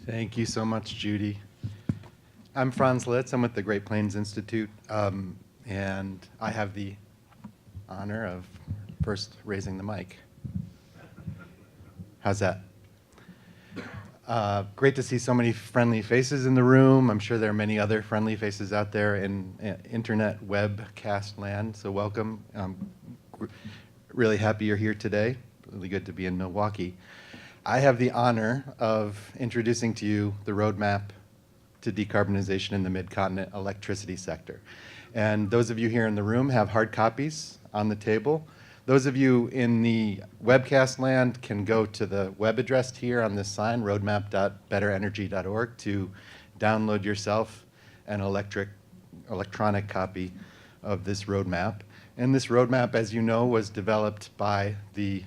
Thank you so much, Judy. I'm Franz Litz. I'm with the Great Plains Institute, and I have the honor of first raising the mic. How's that? Great to see so many friendly faces in the room. I'm sure there are many other friendly faces out there in internet webcast land, so welcome. Really happy you're here today. Really good to be in Milwaukee. I have the honor of introducing to you the roadmap to decarbonization in the Midcontinent electricity sector. And those of you here in the room have hard copies on the table. Those of you in the webcast land can go to the web address here on this sign, roadmap.betterenergy.org, to download yourself an electronic copy of this roadmap. And this roadmap, as you know, was developed by the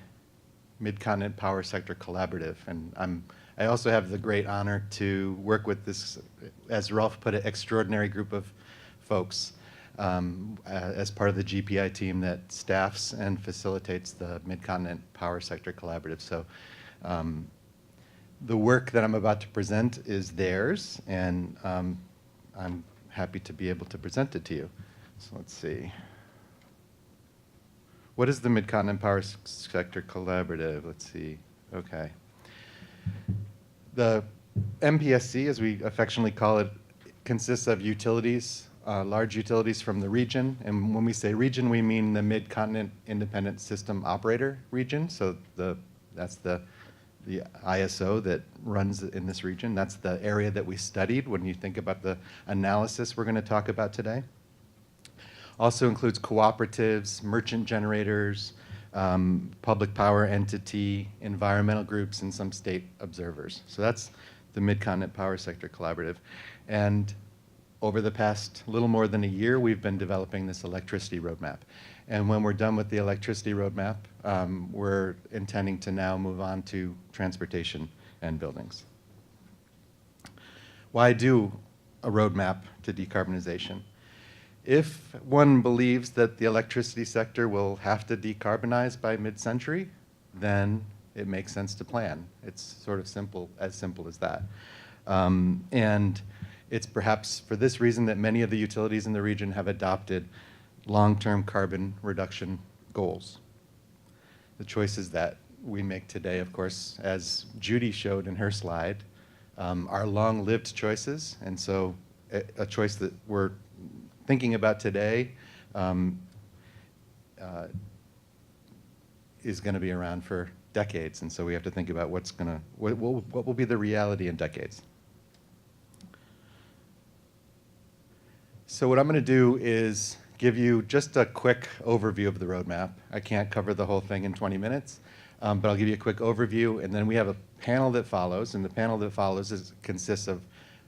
Midcontinent Power Sector Collaborative. And I also have the great honor to work with this, as Rolf put it, extraordinary group of folks as part of the GPI team that staffs and facilitates the Midcontinent Power Sector Collaborative. So the work that I'm about to present is theirs, and I'm happy to be able to present it to you. So let's see. What is the Midcontinent Power Sector Collaborative? Let's see. Okay. The MPSC, as we affectionately call it, consists of utilities, large utilities from the region. And when we say region, we mean the Midcontinent Independent System Operator region. So that's the ISO that runs in this region. That's the area that we studied when you think about the analysis we're going to talk about today. Also includes cooperatives, merchant generators, public power entity, environmental groups, and some state observers. So that's the Midcontinent Power Sector Collaborative. And over the past little more than a year, we've been developing this electricity roadmap. And when we're done with the electricity roadmap, we're intending to now move on to transportation and buildings. Why do a roadmap to decarbonization? If one believes that the electricity sector will have to decarbonize by mid-century, then it makes sense to plan. It's sort of simple as that. And it's perhaps for this reason that many of the utilities in the region have adopted long-term carbon reduction goals. The choices that we make today, of course, as Judy showed in her slide, are long-lived choices. And so a choice that we're thinking about today is going to be around for decades, and so we have to think about what will be the reality in decades. So what I'm going to do is give you just a quick overview of the roadmap. I can't cover the whole thing in 20 minutes, but I'll give you a quick overview, and then we have a panel that follows, and the panel that follows consists of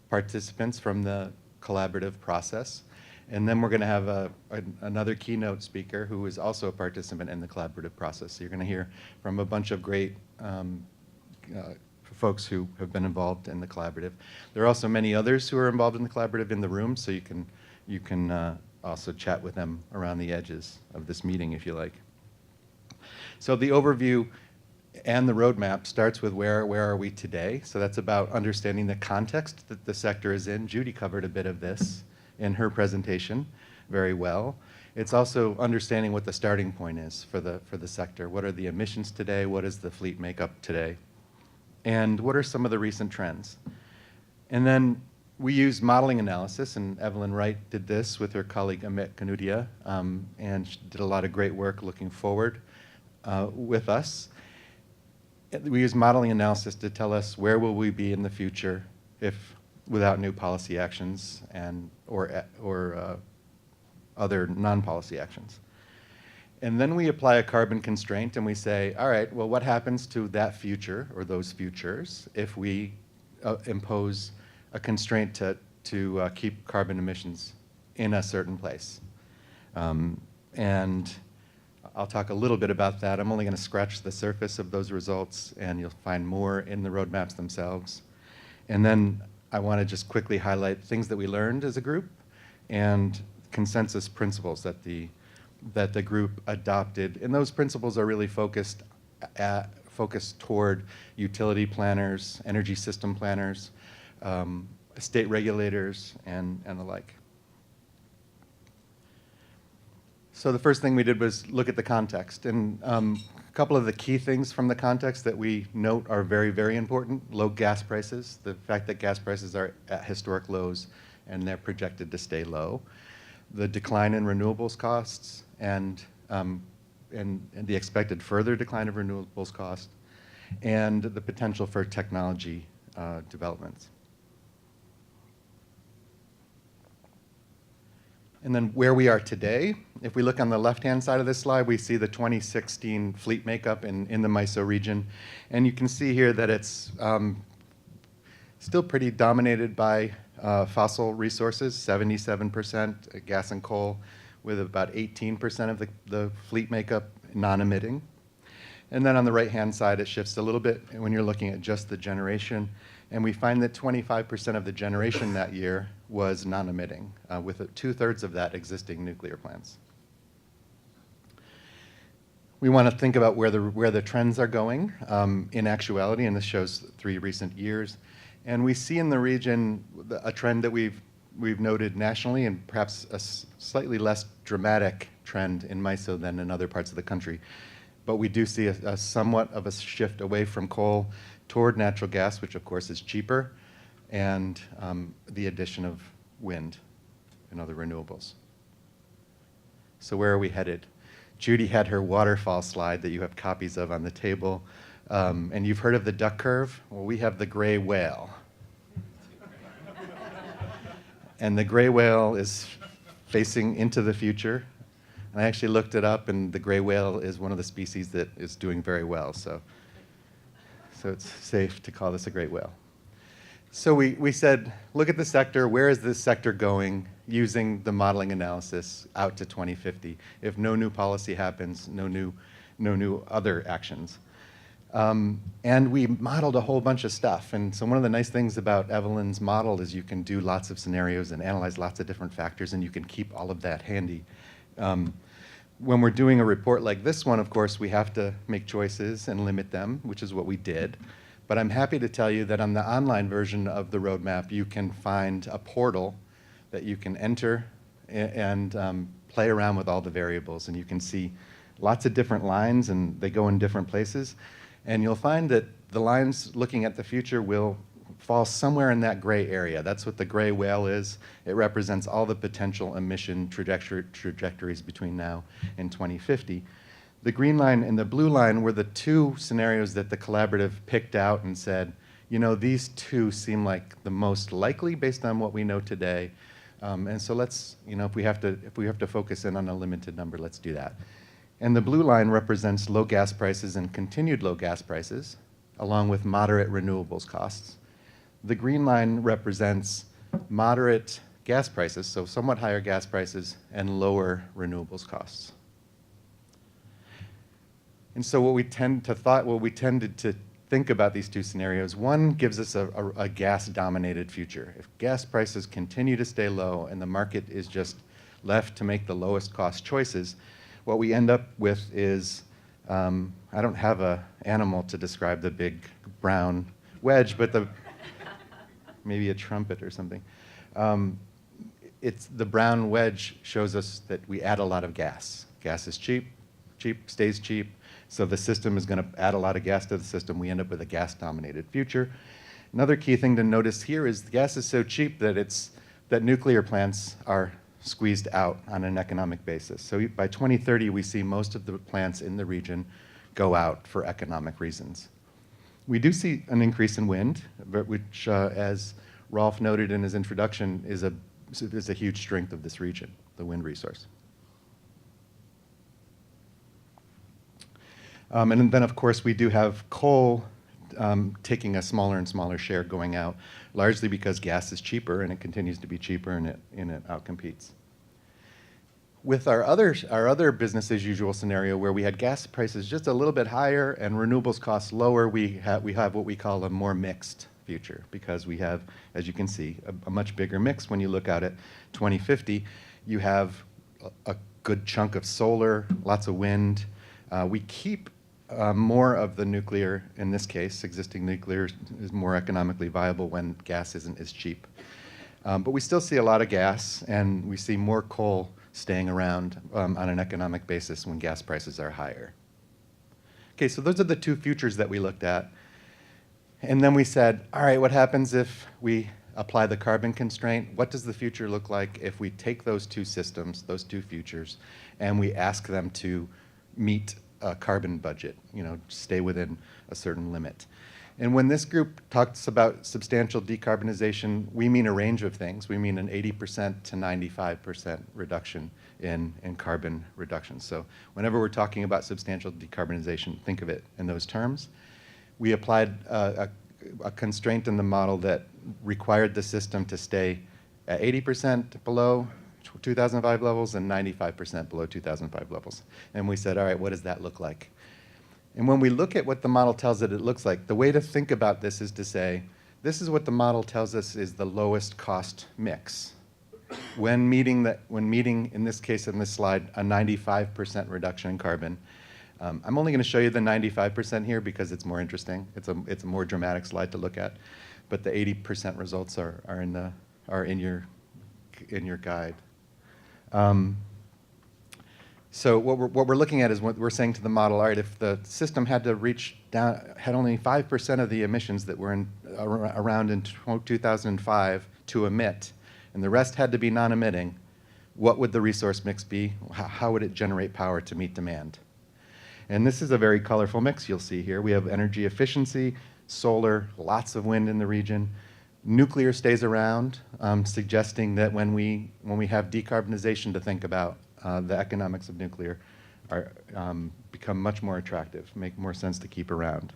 participants from the collaborative process. And then we're going to have another keynote speaker who is also a participant in the collaborative process. So you're going to hear from a bunch of great folks who have been involved in the collaborative. There are also many others who are involved in the collaborative in the room, so you can also chat with them around the edges of this meeting if you like. So the overview and the roadmap starts with where are we today. So that's about understanding the context that the sector is in. Judy covered a bit of this in her presentation very well. It's also understanding what the starting point is for the sector. What are the emissions today? What is the fleet makeup today? And what are some of the recent trends? And then we use modeling analysis, and Evelyn Wright did this with her colleague Amit Kanudia, and she did a lot of great work looking forward with us. We use modeling analysis to tell us where will we be in the future without new policy actions or other non-policy actions. And then we apply a carbon constraint and we say, all right, well, what happens to that future or those futures if we impose a constraint to keep carbon emissions in a certain place? And I'll talk a little bit about that. I'm only going to scratch the surface of those results, and you'll find more in the roadmaps themselves. And then I want to just quickly highlight things that we learned as a group and consensus principles that the group adopted. And those principles are really focused toward utility planners, energy system planners, state regulators, and the like. So the first thing we did was look at the context, and a couple of the key things from the context that we note are very, very important. Low gas prices, the fact that gas prices are at historic lows and they're projected to stay low. The decline in renewables costs and the expected further decline of renewables cost, and the potential for technology developments. And then where we are today, if we look on the left-hand side of this slide, we see the 2016 fleet makeup in the MISO region. And you can see here that it's still pretty dominated by fossil resources, 77% gas and coal, with about 18% of the fleet makeup non-emitting. And then on the right-hand side, it shifts a little bit when you're looking at just the generation. And we find that 25% of the generation that year was non-emitting, with 2/3 of that existing nuclear plants. We want to think about where the trends are going in actuality, and this shows 3 recent years. And we see in the region a trend that we've noted nationally, and perhaps a slightly less dramatic trend in MISO than in other parts of the country. But we do see a somewhat of a shift away from coal toward natural gas, which of course is cheaper, and the addition of wind and other renewables. So where are we headed? Judy had her waterfall slide that you have copies of on the table. And you've heard of the duck curve? Well, we have the gray whale. And the gray whale is facing into the future. And I actually looked it up, and the gray whale is one of the species that is doing very well. So it's safe to call this a great whale. So we said, look at the sector. Where is this sector going using the modeling analysis out to 2050? If no new policy happens, no new other actions. And we modeled a whole bunch of stuff. And so one of the nice things about Evelyn's model is you can do lots of scenarios and analyze lots of different factors, and you can keep all of that handy. When we're doing a report like this one, of course, we have to make choices and limit them, which is what we did. But I'm happy to tell you that on the online version of the roadmap, you can find a portal that you can enter and play around with all the variables. And you can see lots of different lines, and they go in different places. And you'll find that the lines looking at the future will fall somewhere in that gray area. That's what the gray whale is. It represents all the potential emission trajectories between now and 2050. The green line and the blue line were the 2 scenarios that the collaborative picked out and said, you know, these 2 seem like the most likely based on what we know today. And so let's, you know, if we have to focus in on a limited number, let's do that. And the blue line represents low gas prices and continued low gas prices, along with moderate renewables costs. The green line represents moderate gas prices, so somewhat higher gas prices and lower renewables costs. And so what we tended to think about these 2 scenarios, one gives us a gas-dominated future. If gas prices continue to stay low and the market is just left to make the lowest cost choices, what we end up with is, I don't have an animal to describe the big brown wedge, but maybe a trumpet or something. It's the brown wedge shows us that we add a lot of gas. Gas is cheap, stays cheap. So the system is going to add a lot of gas to the system. We end up with a gas-dominated future. Another key thing to notice here is the gas is so cheap that nuclear plants are squeezed out on an economic basis. So by 2030, we see most of the plants in the region go out for economic reasons. We do see an increase in wind, which, as Rolf noted in his introduction, is a huge strength of this region, the wind resource. And then, of course, we do have coal taking a smaller and smaller share going out, largely because gas is cheaper, and it continues to be cheaper, and it outcompetes. With our other business as usual scenario, where we had gas prices just a little bit higher and renewables costs lower, we have what we call a more mixed future, because we have, as you can see, a much bigger mix. When you look out at 2050, you have a good chunk of solar, lots of wind. We keep more of the nuclear, in this case, existing nuclear is more economically viable when gas isn't as cheap. But we still see a lot of gas, and we see more coal staying around on an economic basis when gas prices are higher. Okay, so those are the two futures that we looked at. And then we said, all right, what happens if we apply the carbon constraint? What does the future look like if we take those two systems, those two futures, and we ask them to meet a carbon budget, stay within a certain limit? And when this group talks about substantial decarbonization, we mean a range of things. We mean an 80% to 95% reduction in carbon reduction. So whenever we're talking about substantial decarbonization, think of it in those terms. We applied a constraint in the model that required the system to stay at 80% below 2005 levels and 95% below 2005 levels. And we said, all right, what does that look like? And when we look at what the model tells it looks like, the way to think about this is to say, this is what the model tells us is the lowest cost mix. When meeting, in this case, in this slide, a 95% reduction in carbon. I'm only going to show you the 95% here because it's more interesting. It's a more dramatic slide to look at. But the 80% results are in your guide. So what we're looking at is what we're saying to the model, all right, if the system had to had only 5% of the emissions that were around in 2005 to emit, and the rest had to be non-emitting, what would the resource mix be? How would it generate power to meet demand? And this is a very colorful mix you'll see here. We have energy efficiency, solar, lots of wind in the region. Nuclear stays around, suggesting that when we have decarbonization to think about, the economics of nuclear become much more attractive, make more sense to keep around.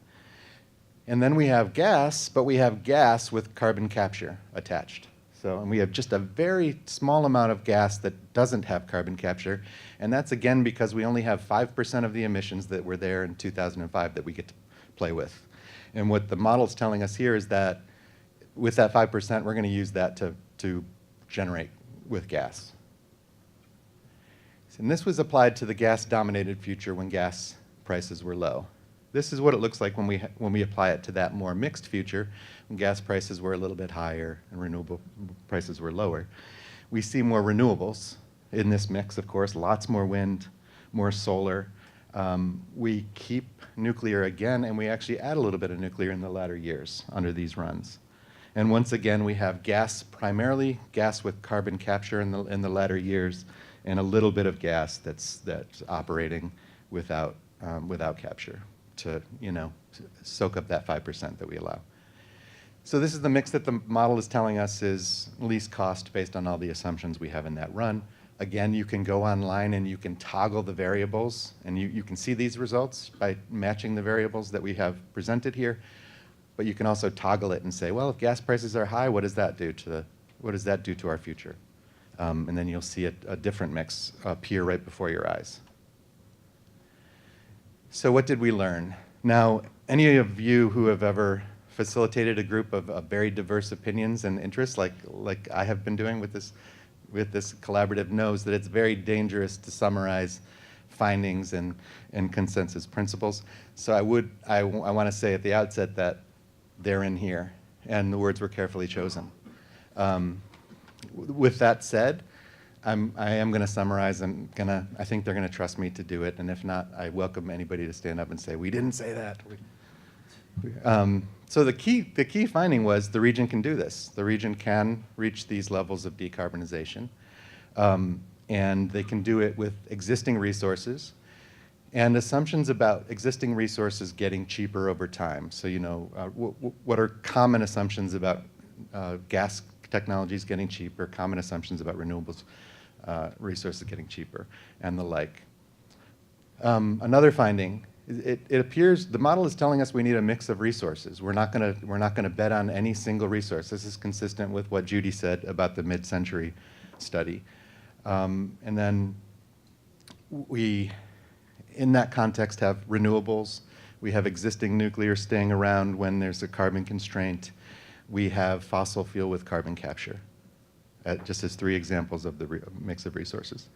And then we have gas, but we have gas with carbon capture attached. And we have just a very small amount of gas that doesn't have carbon capture, and that's again because we only have 5% of the emissions that were there in 2005 that we get to play with. And what the model's telling us here is that with that 5%, we're going to use that to generate with gas. And this was applied to the gas-dominated future when gas prices were low. This is what it looks like when we apply it to that more mixed future, when gas prices were a little bit higher and renewable prices were lower. We see more renewables in this mix, of course, lots more wind, more solar. We keep nuclear again, and we actually add a little bit of nuclear in the latter years under these runs. And once again, we have gas, primarily gas with carbon capture in the latter years, and a little bit of gas that's operating without capture to soak up that 5% that we allow. So this is the mix that the model is telling us is least cost based on all the assumptions we have in that run. Again, you can go online and you can toggle the variables, and you can see these results by matching the variables that we have presented here. But you can also toggle it and say, well, if gas prices are high, what does that do to our future? And then you'll see a different mix appear right before your eyes. So what did we learn? Now, any of you who have ever facilitated a group of very diverse opinions and interests, like I have been doing with this collaborative, knows that it's very dangerous to summarize findings and consensus principles. So I want to say at the outset that they're in here, and the words were carefully chosen. With that said, I am going to summarize. I think they're going to trust me to do it, and if not, I welcome anybody to stand up and say, we didn't say that. So the key finding was the region can do this. The region can reach these levels of decarbonization, and they can do it with existing resources and assumptions about existing resources getting cheaper over time. So what are common assumptions about gas technologies getting cheaper, common assumptions about renewables resources getting cheaper, and the like. Another finding, it appears the model is telling us we need a mix of resources. We're not going to bet on any single resource. This is consistent with what Judy said about the mid-century study. And then we, in that context, have renewables. We have existing nuclear staying around when there's a carbon constraint. We have fossil fuel with carbon capture, just as 3 examples of the mix of resources.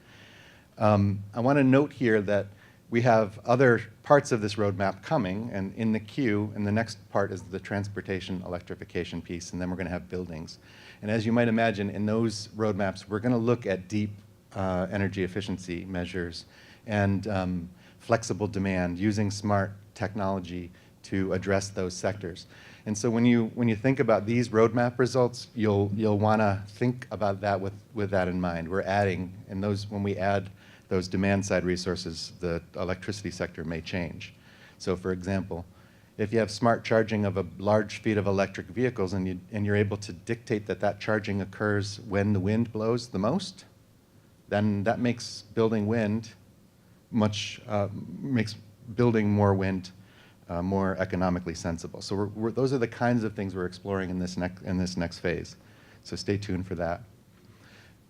I want to note here that We have other parts of this roadmap coming, and in the queue, and the next part is the transportation electrification piece, and then we're going to have buildings. And as you might imagine, in those roadmaps, we're going to look at deep energy efficiency measures and flexible demand using smart technology to address those sectors. And so when you think about these roadmap results, you'll want to think about that with that in mind. We're adding, and when we add those demand-side resources, the electricity sector may change. So for example, if you have smart charging of a large fleet of electric vehicles and you're able to dictate that charging occurs when the wind blows the most, then that makes building more wind more economically sensible. So those are the kinds of things we're exploring in this next phase. So stay tuned for that.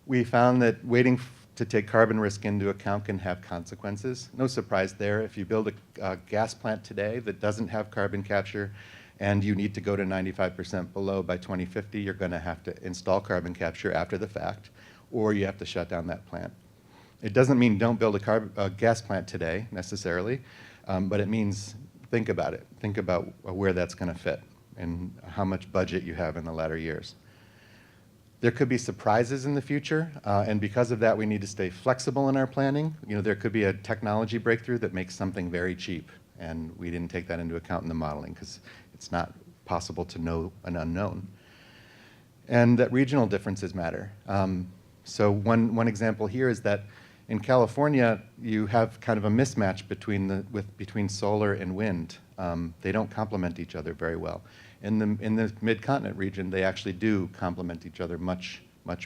We found that waiting to take carbon risk into account can have consequences. No surprise there. If you build a gas plant today that doesn't have carbon capture and you need to go to 95% below by 2050, you're going to have to install carbon capture after the fact, or you have to shut down that plant. It doesn't mean don't build a gas plant today, necessarily, but it means think about it. Think about where that's going to fit and how much budget you have in the latter years. There could be surprises in the future, and because of that, we need to stay flexible in our planning. There could be a technology breakthrough that makes something very cheap, and we didn't take that into account in the modeling because it's not possible to know an unknown. And that regional differences matter. So one example here is that in California, you have kind of a mismatch between solar and wind. They don't complement each other very well. In the Midcontinent region, they actually do complement each other much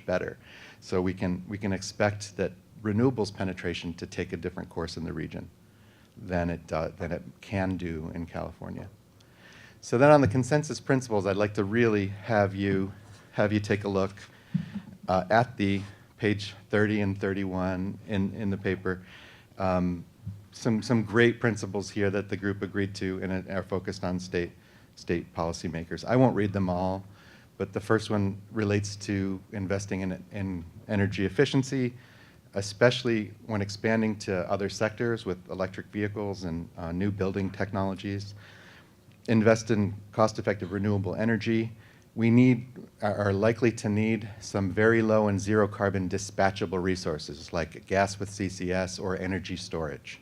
better. So we can expect that renewables penetration to take a different course in the region than it can do in California. So then on the consensus principles, I'd like to really have you take a look at the page 30 and 31 in the paper. Some great principles here that the group agreed to and are focused on state policymakers. I won't read them all, but the first one relates to investing in energy efficiency, especially when expanding to other sectors with electric vehicles and new building technologies. Invest in cost-effective renewable energy. We are likely to need some very low and zero carbon dispatchable resources like gas with CCS or energy storage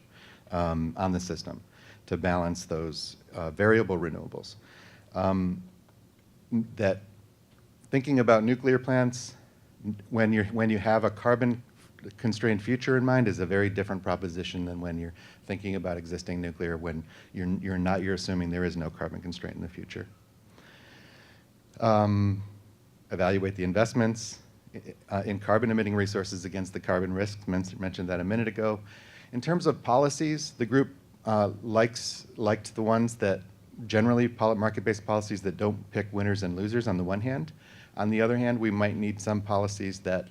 on the system to balance those variable renewables. That thinking about nuclear plants when you have a carbon constrained future in mind is a very different proposition than when you're thinking about existing nuclear when you're assuming there is no carbon constraint in the future. Evaluate the investments in carbon emitting resources against the carbon risks, mentioned that a minute ago. In terms of policies, the group liked the ones that generally market-based policies that don't pick winners and losers on the one hand. On the other hand, we might need some policies that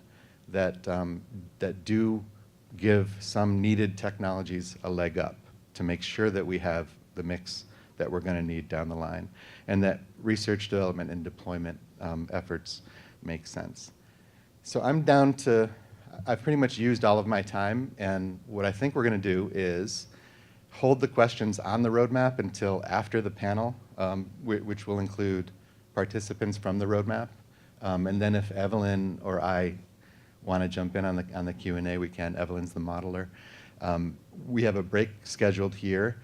do give some needed technologies a leg up to make sure that we have the mix that we're going to need down the line, and that research, development, and deployment efforts make sense. So I've pretty much used all of my time, and what I think we're going to do is hold the questions on the roadmap until after the panel, which will include participants from the roadmap, and then if Evelyn or I want to jump in on the Q&A, we can. Evelyn's the modeler. We have a break scheduled here.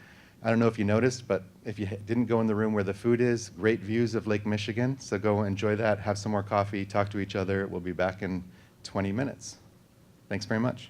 I don't know if you noticed, but if you didn't go in the room where the food is, great views of Lake Michigan, so go enjoy that, have some more coffee, talk to each other. We'll be back in 20 minutes. Thanks very much.